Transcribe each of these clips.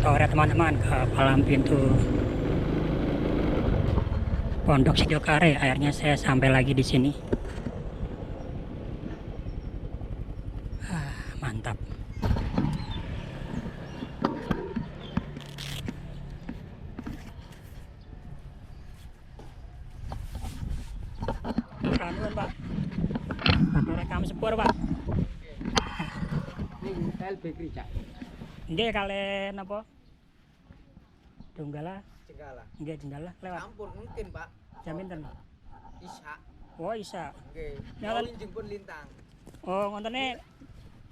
sore teman-teman ke palang pintu Pondok Sidokare. Akhirnya saya sampai lagi di sini. Mantap. Ranuan, Pak. Pakai rekam sepur, Pak. Ini tel bakery, Cak. Nggih kali napa? Donggala. Jenggala. Nggih Donggala lewat. Campur mungkin, Pak. Jam pinten? Isya. Oh, isa. Nggih. Nyala- Mau injing pun lintang. Oh, ngontene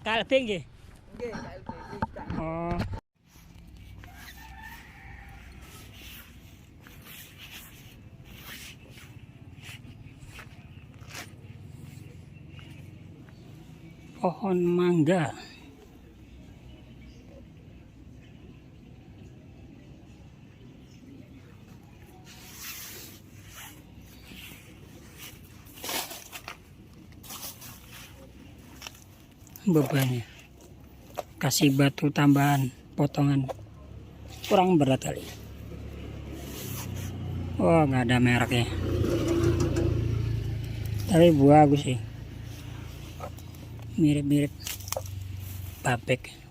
KLB nggih. Nggih, KLB iki, Cak. Oh. Pohon mangga. Bebannya kasih batu tambahan potongan kurang berat kali. Oh, nggak ada mereknya, tapi bagus sih, mirip-mirip babek.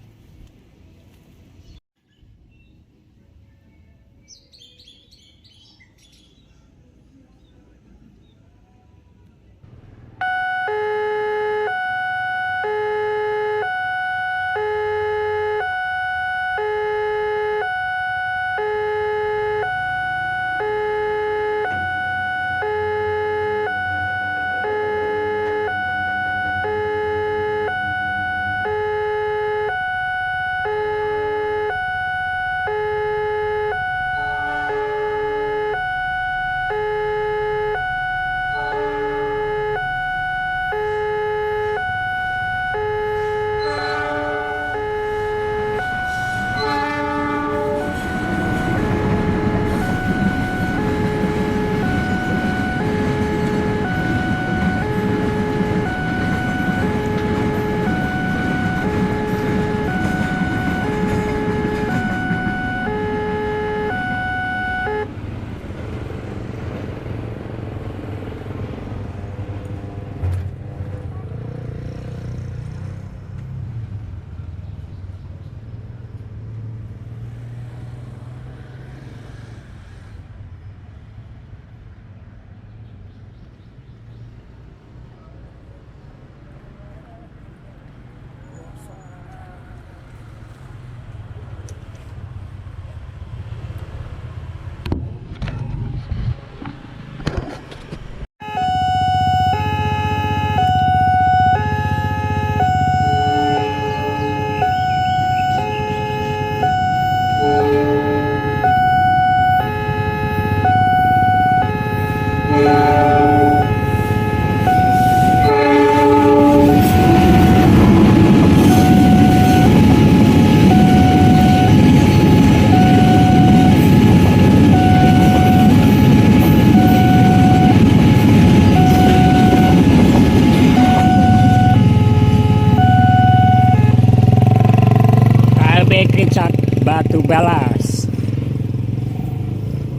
Batu Balas,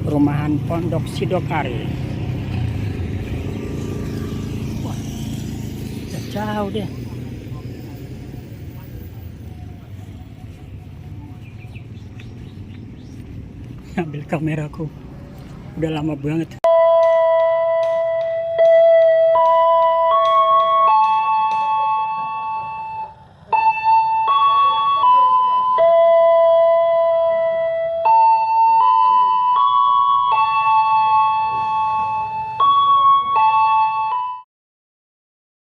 perumahan Pondok Sidokare. Wah, jauh deh. Ambil kameraku, udah lama banget.